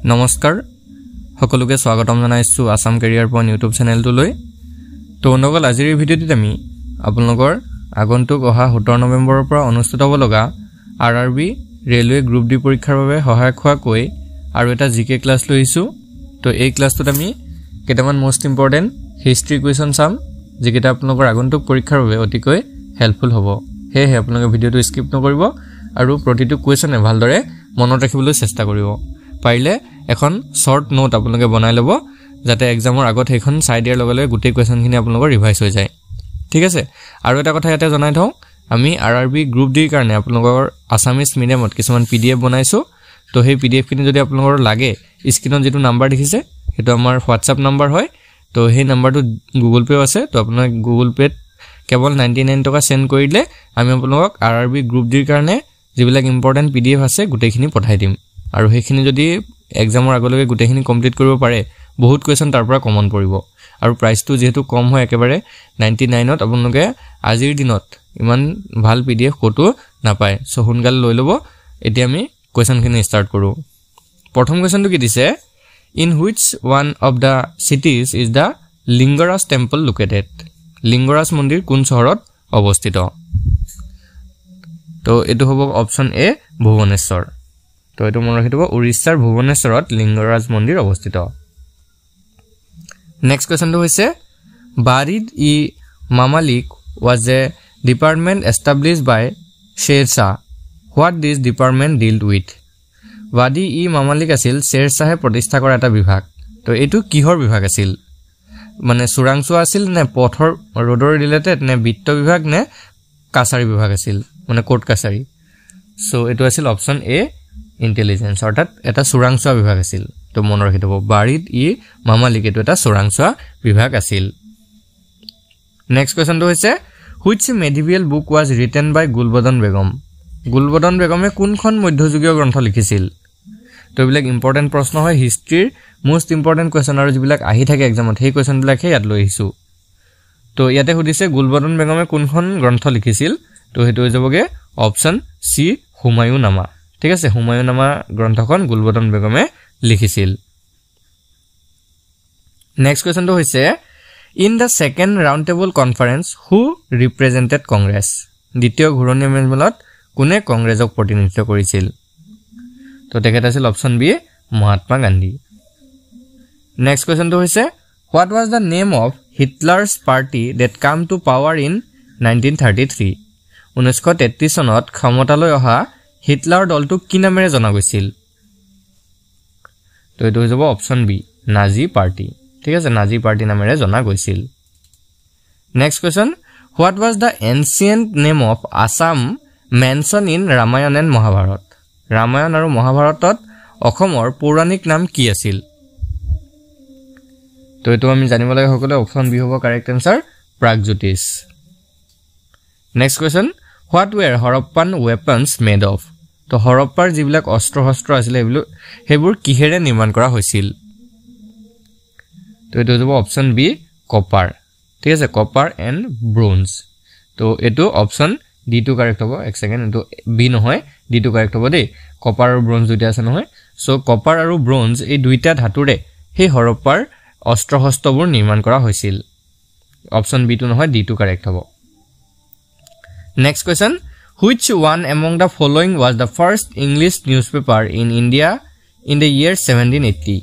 নমস্কাৰ সকলোকে স্বাগতম জনাইছো আসাম কেৰিয়াৰ পইণ্ট ইউটিউব চেনেলটোলৈ তো নগল আজিৰ ভিডিঅ'টিত আমি আপোনালোকৰ আগন্তুক অহা 17 নৱেম্বৰৰ পৰা অনুষ্ঠিত হ'ব লগা আৰআৰবি ৰেলৱে গ্ৰুপ ডি পৰীক্ষাৰ বাবে সহায়ক হোৱাকৈ আৰু এটা জিকে ক্লাছ লৈছো তো এই ক্লাছটোত আমি কেইটামান মোস্ট ইম্পৰ্টেন্ট হিষ্ট্ৰি কুৱেশ্যন চাম যিকেইটা আপোনালোকৰ আগন্তুক পৰীক্ষাৰ বাবে অতিকৈ হেল্পফুল হ'ব হেহে আপোনালোকে ভিডিঅ'টো স্কিপ নকৰিব আৰু প্ৰতিটো কুৱেশ্যনে ভালদৰে মনত ৰাখিবলৈ চেষ্টা কৰিব পাৰিলে এখন শৰ্ট নোট আপোনালোকে বনাই ল'ব যাতে এক্সামৰ আগত সেইখন চাই দিয়াৰ লগে লগে গোটেই কুৱেশ্যনখিনি আপোনালোকৰ ৰিভাইজ হৈ যায় ঠিক আছে আৰু এটা কথা ইয়াতে জনাই থওঁ আমি আৰআৰবি গ্ৰুপ ডিৰ কাৰণে আপোনালোকৰ আসামিজ মিডিয়ামত কিছুমান পিডিএফ বনাইছো তো সেই পিডিএফ খিনি যদি আপোনালোকৰ লাগে স্ক্ৰিনত যেটো নাম্বাৰ দেখিছে হেতু আমাৰ হোৱাটসএপ নাম্বাৰ হয় তো সেই নাম্বাৰটো গুগল পে আছে তো আপোনাক গুগল পেত কেৱল 99 টকা সেন্ড কৰিলে আমি আপোনালোকক আৰআৰবি গ্ৰুপ ডিৰ কাৰণে যিবিলাক ইম্পৰ্টেন্ট পিডিএফ আছে গোটেইখিনি পঠাই দিম আৰু সেইখিনি যদি এক্সামৰ আগলৈকে গোটেইখিনি কমপ্লিট কৰিব পাৰে বহুত কোৱেশ্যন তাৰ পৰা কমন পৰিব আৰু প্ৰাইচটো যেহেতু কম হয় একেবাৰে 99 ত আপোনালোকে আজিৰ দিনত ইমান ভাল পিডিএফ কতো নাপায় সো হুনগাল লৈ লব এতিয়া আমি কোৱেশ্যনখিনি ষ্টাৰ্ট কৰো প্ৰথম কোৱেশ্যনটো কি দিছে in which one of the cities is the Lingaraj temple located Lingaraj মন্দিৰ কোন চহৰত অৱস্থিত তো এটো হ'ব অপচন এ ভুৱনেশ্বৰ তো এটো মনত ৰাখিব উৰিষ্যাৰ ভুৱনেশ্বৰত লিংগৰাজ মন্দিৰ অৱস্থিত নেক্সট কোৱেশ্যনটো হৈছে বাৰিদ ই মামালিক was a department established by Sher Shah what this department dealt with Wadi ই মামালিক আছিল Sher Shah প্ৰতিষ্ঠা কৰা এটা বিভাগ তো এটো কিহৰ বিভাগ আছিল মানে সুৰাংশু আছিল নে পথৰ ৰোডৰ ৰিলেটেড নে বিত্ত বিভাগ নে কাছাৰী বিভাগ আছিল মানে কোৰ্ট কাছাৰী সো এটো আছিল অপচন এ ইন্টেলিজেন্স অৰ্থাৎ এটা সুৰাংশা বিভাগ আছিল তো মনত ৰাখি থব বাৰিদ ই মামালিক এটো এটা সুৰাংশা বিভাগ আছিল নেক্সট কোৱেশ্যনটো হৈছে which medieval book was written by Gulbadan Begum Gulbadan বেগমে কোনখন মধ্যযুগীয় গ্ৰন্থ লিখিছিল তো বিলক ইম্পৰ্টেন্ট প্ৰশ্ন হয় হিষ্ট্ৰিৰ মোস্ট ইম্পৰ্টেন্ট কোৱেশ্যন আৰু যিবিলাক আহি থাকে এক্সামত সেই কোৱেশ্যন বিলাক ইয়াত লৈ আহিছো তো ইয়াতে সুধিছে গুলবদন বেগমে কোনখন গ্ৰন্থ লিখিছিল তো হেতু হৈ যাবগে অপচন সি হুমায়ুনামা ঠিক আছে হুমায়ুনামা গ্ৰন্থখন গুলবদন বেগমে লিখিছিল নেক্সট কোৱেশ্যনটো হৈছে in the second round table conference who represented congress দ্বিতীয় ঘূৰণীয়া মেজমেলত কোনে কংগ্ৰেছক প্ৰতিনিধিত্ব কৰিছিল তো তেখেত আছিল option B Mahatma Gandhi next কোৱেশ্যনটো হৈছে what was the name of hitler's party that came to power in 1933 1933 চনত ক্ষমতালৈ অহা হিটলাৰ দলটো কি নামেৰে জনা গৈছিল তো এটো হৈ যাব অপচন বি নাজি পাৰ্টি ঠিক আছে নাজি পাৰ্টি নামেৰে জনা গৈছিল next question what was the ancient name of assam mentioned in ramayana and mahabharat Ramayana আৰু মহাভাৰতত অসমৰ পৌৰাণিক নাম কি আছিল তো এটো আমি জানিব লাগে সকলে অপচন বি হ'ব correct answer Pragjyotish next question what were harappan weapons made of তো হৰপ্পাৰ যিবিলাক অস্ত্ৰ আছিল হেবোৰ কিহেৰে নিৰ্মাণ কৰা হৈছিল তো এটো হ'ব অপচন বি কপাৰ ঠিক আছে কপাৰ এন্ড ব্ৰোঞ্জ তো এটো অপচন ডি টু কাৰেক্ট হ'ব এক সেকেন্ড এটো বি নহয় ডি টু কাৰেক্ট হ'ব দেই কপাৰ আৰু ব্ৰোঞ্জ দুটা আছে নহয় সো কপাৰ আৰু ব্ৰোঞ্জ এই দুইটা ধাতুৰে হে হৰপ্পাৰ অস্ত্ৰ-শস্ত্ৰবোৰ নিৰ্মাণ কৰা হৈছিল অপচন বি টু নহয় ডি টু কাৰেক্ট হ'ব next question which one among the following was the first english newspaper in india in the year 1780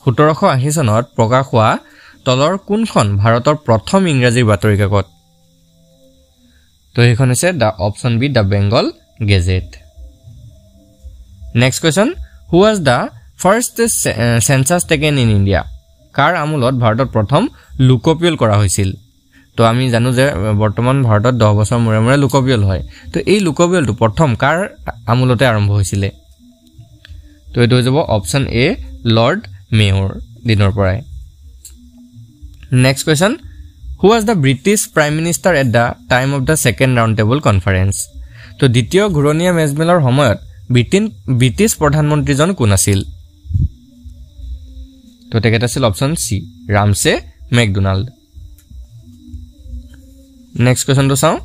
1780 চনত প্ৰকাশ হোৱা তলৰ কোনখন ভাৰতৰ প্ৰথম ইংৰাজী বাতৰি কাকত তো এইখন হৈছে the option B the Bengal Gazette next question who was the first census taken in india কাৰ আমুলত ভাৰতত প্ৰথম লোকপিয়ল কৰা হৈছিল তো আমি জানো যে বৰ্তমান ভাৰতত 10 বছৰ মূৰে মূৰে লোকপিয়ল হয় তো এই লোকপিয়লটো প্ৰথম কাৰ আমুলতে আৰম্ভ হৈছিল তো এটো হৈ যাব অপচন এ লৰ্ড মেয়ৰ দিনৰ পৰাই next question who was the british prime minister at the time of the second round table conference তো দ্বিতীয় ঘূৰণীয়া মেজমেলৰ সময়ত ব্ৰিটিছ প্ৰধানমন্ত্ৰীজন কোন আছিল তো তেখেত আছিল option C Ramsay MacDonald next কোৱেশ্যনটো চাও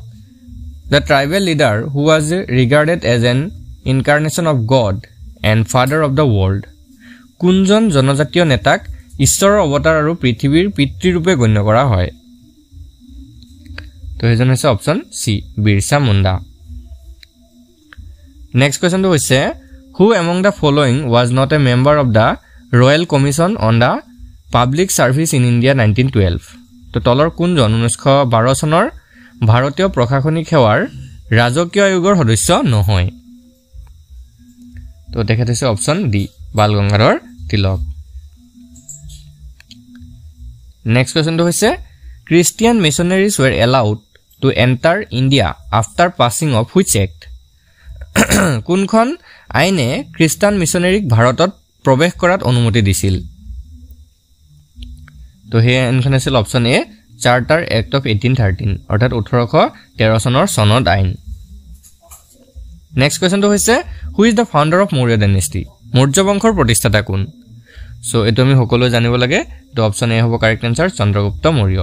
the tribal leader who was regarded as an incarnation of god and father of the world কোনজন জনজাতীয় নেতাক ঈশ্বৰৰ অৱতাৰ আৰু পৃথিৱীৰ পিতৃ ৰূপে গণ্য কৰা হয় তো হেজন হৈছে option C Birsa Munda next কোৱেশ্চনটো হৈছে who among the following was not a member of the Royal Commission on the Public Service in India 1912 তো তলৰ কোনজন 1912 চনৰ ভাৰতীয় প্ৰশাসনিক সেৱাৰ ৰাজকীয় আয়োগৰ সদস্য নহয় তো তেখেত হৈছে option D Bal Gangadhar Tilak next কোৱেশ্চনটো হৈছে ক্ৰিশ্চিয়ান মিশনাৰীজ were allowed to enter India after passing of which act কোনখন আইনে খ্ৰীষ্টান মিশনাৰীক ভাৰতত প্ৰৱেশ কৰাত অনুমতি দিছিল তো হে আইনখন আছিল option A charter act of 1813 অৰ্থাৎ 1813 চনৰ সনদ আইন নেক্সট কোৱেশ্চনটো হৈছে who is the founder of Maurya dynasty Maurya বংশৰ প্ৰতিষ্ঠাতা কোন সো এটো আমি সকলোৱে জানিব লাগে তো অপচন এ হ'ব correct answer Chandragupta Maurya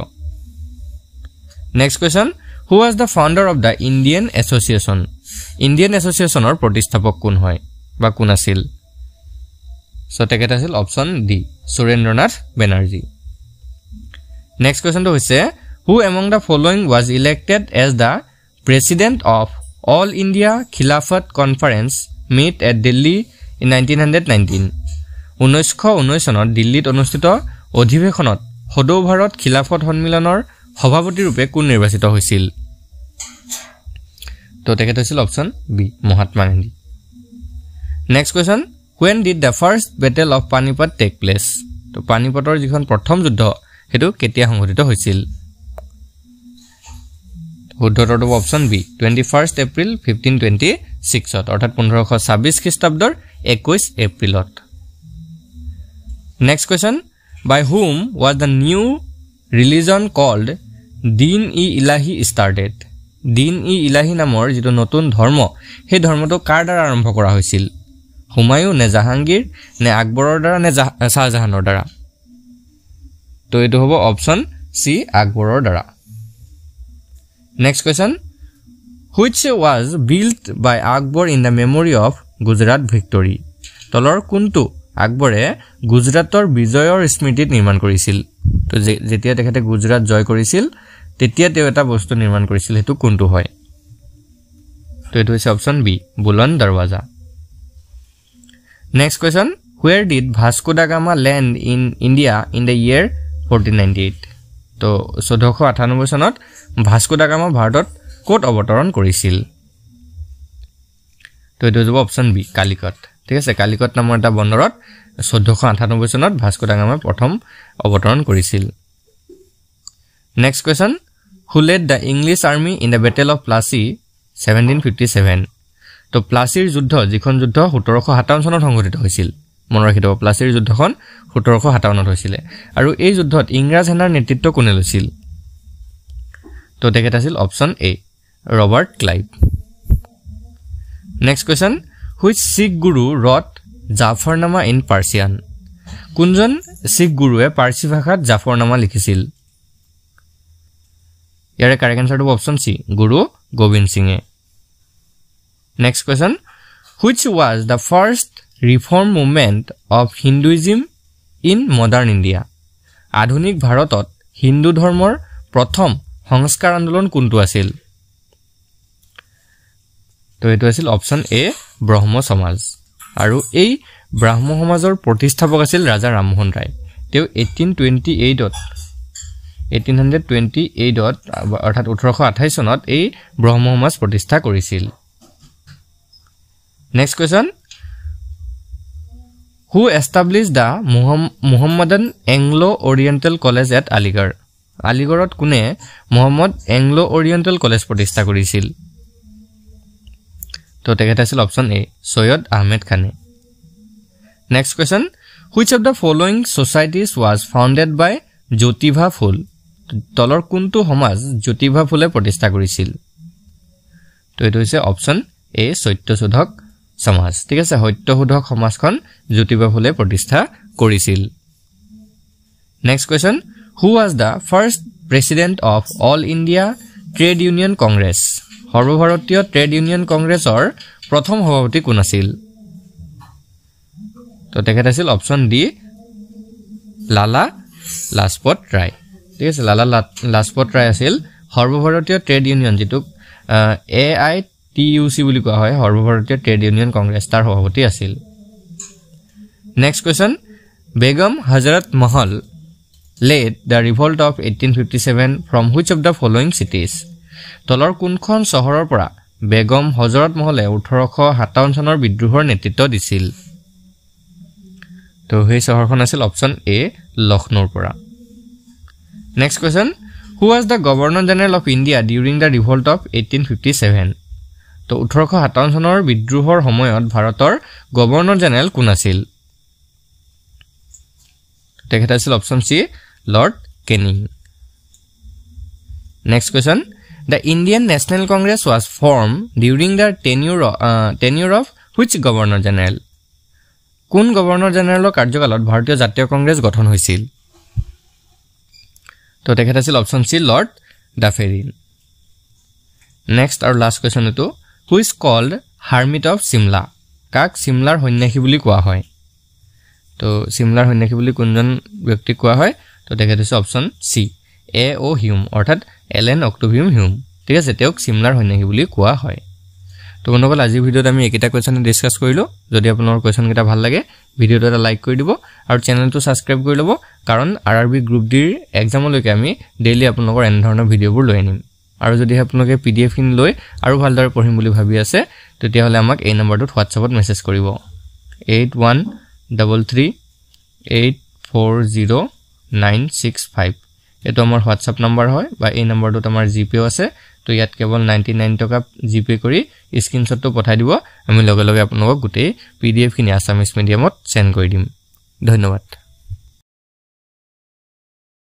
next question who was the founder of the Indian এছ'চিয়েশ্যনৰ প্ৰতিষ্ঠাপক কোন হয় বা কোন আছিল সো তেখেত আছিল option D Surendranath Banerjee next কোৱেশ্চনটো হৈছে who among the following was elected as the president of All India Khilafat conference meet at Delhi in 1919 1919 চনত দিল্লীত অনুষ্ঠিত অধিৱেশনত সদৌ ভাৰত খিলাফত সন্মিলনৰ সভাপতি ৰূপে কোন নিৰ্বাচিত হৈছিল তো তেখেত আছিল option B Mahatma Gandhi next question when did the first battle of Panipat take place তো পানিপটৰ যিখন প্ৰথম যুদ্ধ হেতু কেতিয়া সংঘটিত হৈছিল উত্তৰটো অপচন বি 21 এপ্ৰিল 1526 অৰ্থাৎ 1526 খ্ৰীষ্টাব্দৰ 21 এপ্ৰিলত next question by whom was the new religion called Din-e-Ilahi started Din-e-Ilahi নামৰ যেটো নতুন ধৰ্ম সেই ধৰ্মটো কাৰ দ্বাৰা আৰম্ভ কৰা হৈছিল হুমায়ুন নে জাহাংগীৰ নে আকবৰৰ দ্বাৰা নে শাহজাহানৰ দ্বাৰা তো এটো হ'ব অপচন সি আকবৰৰ দ্বাৰা next question which was built by Akbar in the memory of Gujarat victory তলৰ কোনটো আকবৰে গুজৰাটৰ বিজয়ৰ স্মৃতিত নিৰ্মাণ কৰিছিল তো যেতিয়া তেখেতে গুজৰাট জয় কৰিছিল তেতিয়া তেওঁ এটা বস্তু নিৰ্মাণ কৰিছিল হেতু কোনটো হয় তো এটো হৈছে option B Buland Darwaza next question where did Vasco da Gama land in India in the year 1498 তো 1498 চনত ভাস্কো দা গামা ভাৰতত কোট অৱতৰণ কৰিছিল তো এটো হ'ব অপচন বি কালিকট ঠিক আছে কালিকট নামৰ এটা বন্দৰত 1498 চনত ভাস্কো দা গামা প্ৰথম অৱতৰণ কৰিছিল next question who led the English army in the battle of Plassey 1757 তো প্লাছিৰ যুদ্ধ যিখন যুদ্ধ 1757 চনত সংঘটিত হৈছিল মনত ৰাখিব প্লাছিৰ যুদ্ধখন 1757 হৈছিল আৰু এই যুদ্ধত ইংৰাজ সেনাৰ নেতৃত্ব কোনে লৈছিল তো তেখেত আছিল option A Robert Clive next question which Sikh guru wrote জাফৰনামা in Persian কোনজন শিখ গুৰুৱে পাৰ্চী ভাষাত জাফৰনামা লিখিছিল ইয়াৰে correct আনসাৰটো option C Guru Gobind সিংয়ে next question which was the first reform movement of Hinduism in modern India আধুনিক ভাৰতত হিন্দু ধৰ্মৰ প্ৰথম সংস্কাৰ আন্দোলন কোনটো আছিল তো এটো আছিল অপচন এ ব্ৰহ্ম সমাজ আৰু এই ব্ৰহ্ম সমাজৰ প্ৰতিষ্ঠাপক আছিল ৰাজা ৰামমোহন ৰায় তেও 1828 অৰ্থাৎ 1828 চনত এই ব্ৰহ্ম সমাজ প্ৰতিষ্ঠা কৰিছিল next question who established the Muhammadan Anglo-Oriental College at Aligarh আলিগড়ত কোনে মোহাম্মদ এংলো ওৰিয়েণ্টেল কলেজ প্ৰতিষ্ঠা কৰিছিল তো তেখেত আছিল অপচন এ সৈয়দ আহমেদ খানে next question which of the following societies was founded by জ্যোতিভা ফুল তলৰ কোনটো সমাজ জ্যোতিভা ফুলে প্ৰতিষ্ঠা কৰিছিল তো এটো হৈছে অপচন এ সত্যশোধক সমাজ ঠিক আছে সত্যশোধক সমাজখন জ্যোতিভা ফুলে প্ৰতিষ্ঠা কৰিছিল next question who was the first president of All India Trade Union Congress সৰ্বভাৰতীয় ট্ৰেড ইউনিয়ন কংগ্ৰেছৰ প্ৰথম সভাপতি কোন আছিল তো তো তেখেত আছিল অপশন ডি লালা লাজপত ৰায় ঠিক আছে লালা লাজপত ৰায় আছিল সৰ্বভাৰতীয় ট্ৰেড ইউনিয়ন যেটো AITUC বুলি কোৱা হয় সৰ্বভাৰতীয় ট্ৰেড ইউনিয়ন কংগ্ৰেছ তাৰ সভাপতি আছিল নেক্সট কোৱেশ্চন বেগম হজরত মহল led the revolt of 1857 from which of the following cities তলৰ কোনখন চহৰৰ পৰা বেগম হজৰত মহলে 1857 চনৰ বিদ্ৰোহৰ নেতৃত্ব দিছিল তো সেই চহৰখন আছিল অপশন এ লখনৌৰ পৰা next question who was the governor general of India during the revolt of 1857 তো 1857 চনৰ বিদ্ৰোহৰ সময়ত ভাৰতৰ গভৰ্ণৰ জেনেৰেল কোন আছিল তেখেত আছিল option C Lord Canning next question the Indian National Congress was formed during the tenure of which governor general কোন গভৰ্ণৰ জেনেৰেলৰ কাৰ্যকালত ভাৰতীয় জাতীয় কংগ্ৰেছ গঠন হৈছিল তো তেখেত আছিল অপশন সি লৰ্ড ডাফেৰিন নেক্সট আৰু লাষ্ট কোৱেশ্চন এটো who is called hermit of Simla কাক সিমলাৰ সন্যাসী বুলি কোৱা হয় তো সিমলাৰ সন্যাসী বুলি কোনজন ব্যক্তি কোৱা হয় তো তেখেত আছে অপশন সি A.O. হিউম অৰ্থাৎ এলেন অক্টোভিয়াম হিউম ঠিক আছে তেওঁক সিমলাৰ সন্যাসী বুলি কোৱা হয় তো বন্ধুসকল আজি ভিডিওত আমি একেটা কোৱেশ্চন ডিসকাস কৰিলো যদি আপোনালোকৰ কোৱেশ্চন কেটা ভাল লাগে ভিডিওটো এটা লাইক কৰি দিব আৰু চেনেলটো সাবস্ক্ৰাইব কৰি ল'ব কাৰণ আৰআৰবি গ্ৰুপ ডিৰ এক্সামলৈকে আমি ডেইলি আপোনালোকৰ এনে ধৰণৰ ভিডিওবোৰ লৈ আনিম আৰু যদি আপোনালোকে PDF খিনি লৈ আৰু ভালদৰে পঢ়িম বুলি ভাবি আছে তেতিয়াহলে আমাক এই নম্বৰটোত WhatsAppত মেছেজ কৰিব 8133840965 এটো আমাৰ WhatsApp নম্বৰ হয় বা এই নম্বৰটোত আমাৰ জিপে আছে তো ইয়াত কেৱল 99 টকা জিপে কৰি স্ক্ৰিনশ্বটটো পঠাই দিব আমি লগে লগে আপোনালোকক গোটেই PDF খিনি আসামিজ মিডিয়ামত সেন্ড কৰি দিম ধন্যবাদ